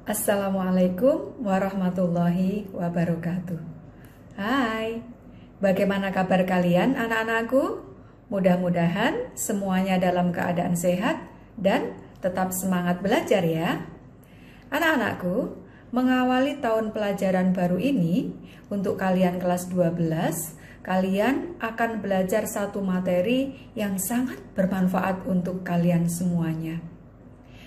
Assalamualaikum warahmatullahi wabarakatuh. Hai, bagaimana kabar kalian anak-anakku? Mudah-mudahan semuanya dalam keadaan sehat dan tetap semangat belajar ya. Anak-anakku, mengawali tahun pelajaran baru ini, untuk kalian kelas 12, kalian akan belajar satu materi yang sangat bermanfaat untuk kalian semuanya.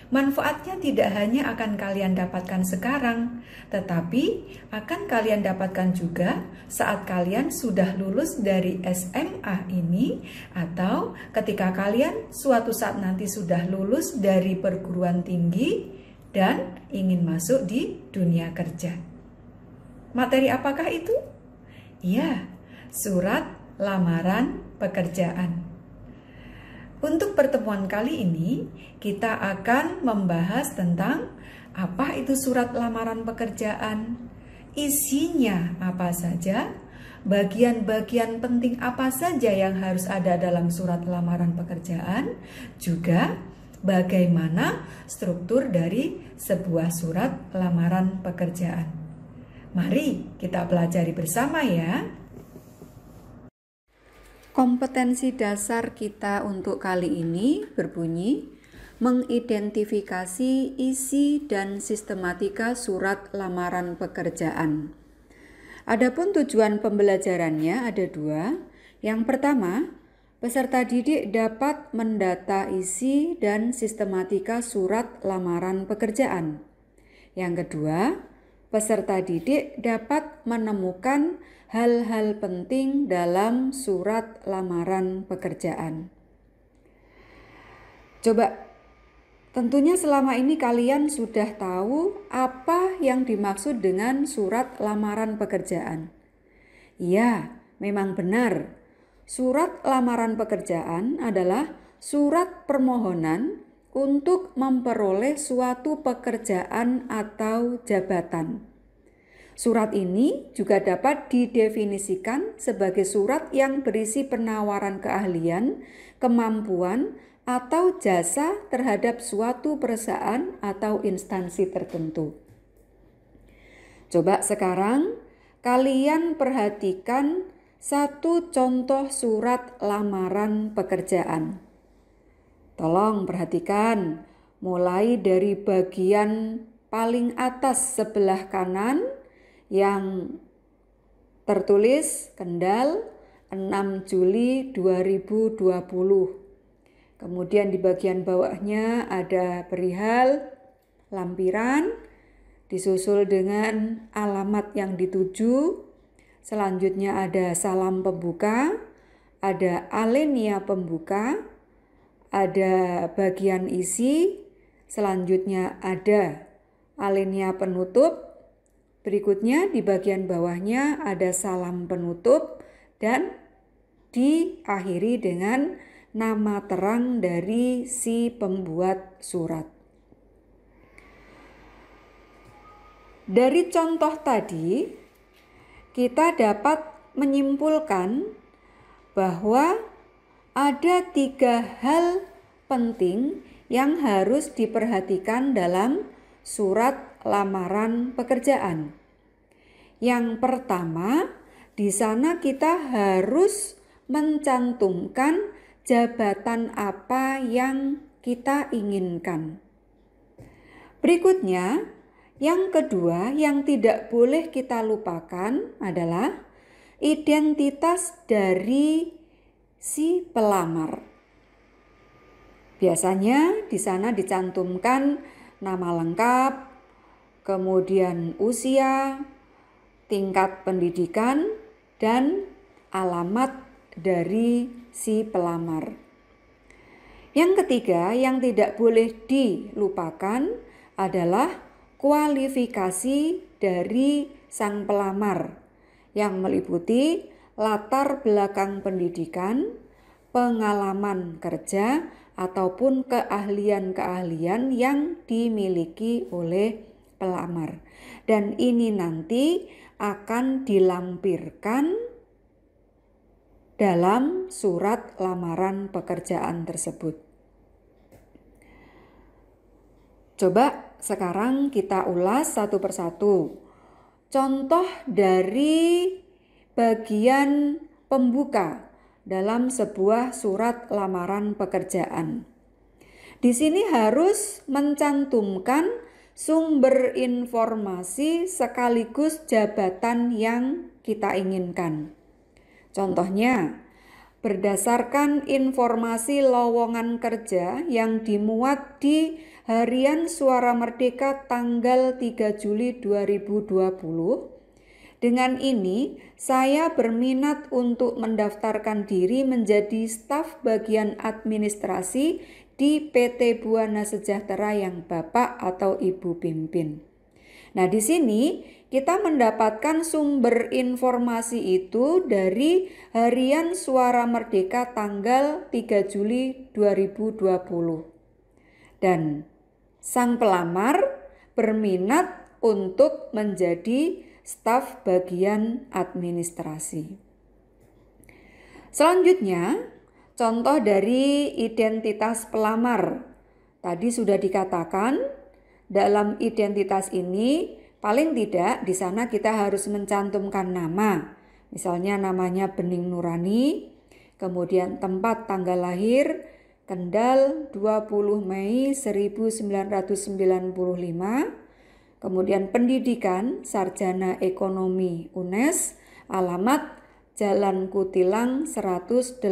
Manfaatnya tidak hanya akan kalian dapatkan sekarang, tetapi akan kalian dapatkan juga saat kalian sudah lulus dari SMA ini, atau ketika kalian suatu saat nanti sudah lulus dari perguruan tinggi dan ingin masuk di dunia kerja. Materi apakah itu? Ya, surat lamaran pekerjaan. Untuk pertemuan kali ini, kita akan membahas tentang apa itu surat lamaran pekerjaan, isinya apa saja, bagian-bagian penting apa saja yang harus ada dalam surat lamaran pekerjaan, juga bagaimana struktur dari sebuah surat lamaran pekerjaan. Mari kita pelajari bersama ya. Kompetensi dasar kita untuk kali ini berbunyi mengidentifikasi isi dan sistematika surat lamaran pekerjaan. Adapun tujuan pembelajarannya ada dua. Yang pertama, peserta didik dapat mendata isi dan sistematika surat lamaran pekerjaan. Yang kedua, peserta didik dapat menemukan hal-hal penting dalam surat lamaran pekerjaan. Coba, tentunya selama ini kalian sudah tahu apa yang dimaksud dengan surat lamaran pekerjaan. Ya, memang benar. Surat lamaran pekerjaan adalah surat permohonan untuk memperoleh suatu pekerjaan atau jabatan. Surat ini juga dapat didefinisikan sebagai surat yang berisi penawaran keahlian, kemampuan, atau jasa terhadap suatu perusahaan atau instansi tertentu. Coba sekarang kalian perhatikan satu contoh surat lamaran pekerjaan. Tolong perhatikan, mulai dari bagian paling atas sebelah kanan yang tertulis Kendal 6 Juli 2020. Kemudian di bagian bawahnya ada perihal lampiran, disusul dengan alamat yang dituju. Selanjutnya ada salam pembuka, ada alinea pembuka, ada bagian isi, selanjutnya ada alinea penutup. Berikutnya di bagian bawahnya ada salam penutup dan diakhiri dengan nama terang dari si pembuat surat. Dari contoh tadi, kita dapat menyimpulkan bahwa ada 3 hal penting yang harus diperhatikan dalam surat lamaran pekerjaan. Yang pertama, di sana kita harus mencantumkan jabatan apa yang kita inginkan. Berikutnya, yang kedua yang tidak boleh kita lupakan adalah identitas dari si pelamar. Biasanya di sana dicantumkan nama lengkap, kemudian usia, tingkat pendidikan, dan alamat dari si pelamar. Yang ketiga yang tidak boleh dilupakan adalah kualifikasi dari sang pelamar yang meliputi latar belakang pendidikan, pengalaman kerja, ataupun keahlian-keahlian yang dimiliki oleh pelamar. Dan ini nanti akan dilampirkan dalam surat lamaran pekerjaan tersebut. Coba sekarang kita ulas satu persatu. Contoh dari bagian pembuka dalam sebuah surat lamaran pekerjaan. Di sini harus mencantumkan sumber informasi sekaligus jabatan yang kita inginkan. Contohnya, berdasarkan informasi lowongan kerja yang dimuat di Harian Suara Merdeka tanggal 3 Juli 2020, dengan ini saya berminat untuk mendaftarkan diri menjadi staf bagian administrasi di PT Buana Sejahtera yang Bapak atau Ibu pimpin. Nah, di sini kita mendapatkan sumber informasi itu dari Harian Suara Merdeka tanggal 3 Juli 2020. Dan sang pelamar berminat untuk menjadi staf bagian administrasi. Selanjutnya, contoh dari identitas pelamar. Tadi sudah dikatakan, dalam identitas ini paling tidak di sana kita harus mencantumkan nama. Misalnya namanya Bening Nurani, kemudian tempat tanggal lahir Kendal 20 Mei 1995, kemudian pendidikan sarjana ekonomi UNES, alamat Jalan Kutilang 187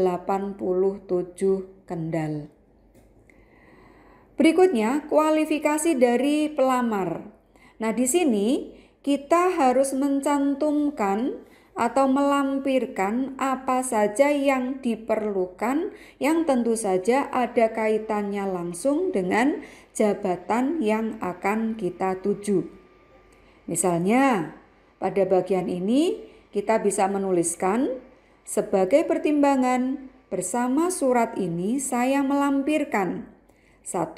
Kendal. Berikutnya, kualifikasi dari pelamar. Nah, di sini kita harus mencantumkan atau melampirkan apa saja yang diperlukan yang tentu saja ada kaitannya langsung dengan jabatan yang akan kita tuju. Misalnya, pada bagian ini kita bisa menuliskan sebagai pertimbangan bersama surat ini saya melampirkan 1.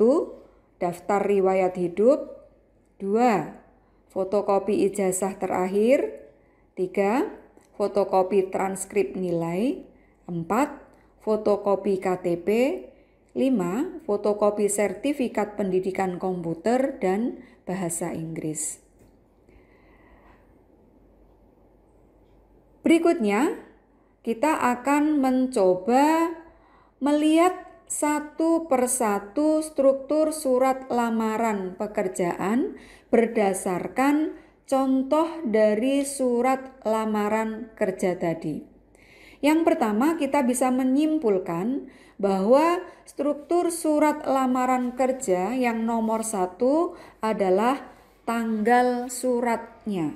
Daftar riwayat hidup, 2. Fotokopi ijazah terakhir, 3. Fotokopi transkrip nilai, 4. Fotokopi KTP, 5. Fotokopi sertifikat pendidikan komputer dan bahasa Inggris. Berikutnya, kita akan mencoba melihat satu persatu struktur surat lamaran pekerjaan berdasarkan contoh dari surat lamaran kerja tadi. Yang pertama, kita bisa menyimpulkan bahwa struktur surat lamaran kerja yang nomor 1 adalah tanggal suratnya.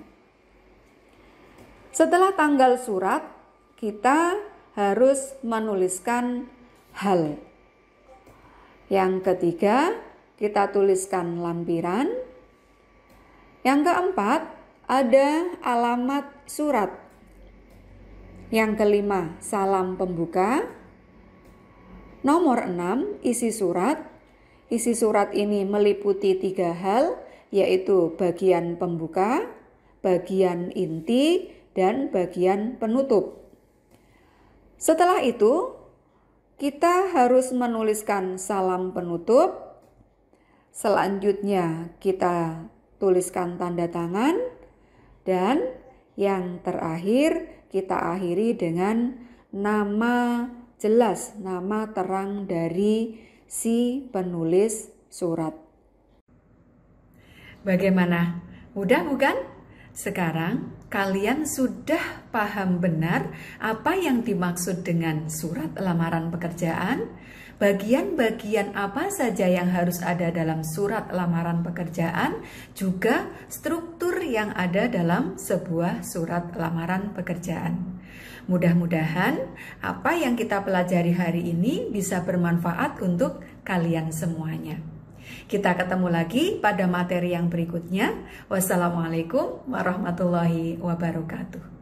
Setelah tanggal surat, kita harus menuliskan hal. Yang ketiga, kita tuliskan lampiran. Yang keempat, ada alamat surat. Yang kelima, salam pembuka. Nomor 6, isi surat. Isi surat ini meliputi 3 hal, yaitu bagian pembuka, bagian inti, dan bagian penutup. Setelah itu, kita harus menuliskan salam penutup. Selanjutnya, kita tuliskan tanda tangan, dan yang terakhir kita akhiri dengan nama jelas, nama terang dari si penulis surat. Bagaimana? Mudah bukan? Sekarang kalian sudah paham benar apa yang dimaksud dengan surat lamaran pekerjaan? Bagian-bagian apa saja yang harus ada dalam surat lamaran pekerjaan, juga struktur yang ada dalam sebuah surat lamaran pekerjaan. Mudah-mudahan apa yang kita pelajari hari ini bisa bermanfaat untuk kalian semuanya. Kita ketemu lagi pada materi yang berikutnya. Wassalamualaikum warahmatullahi wabarakatuh.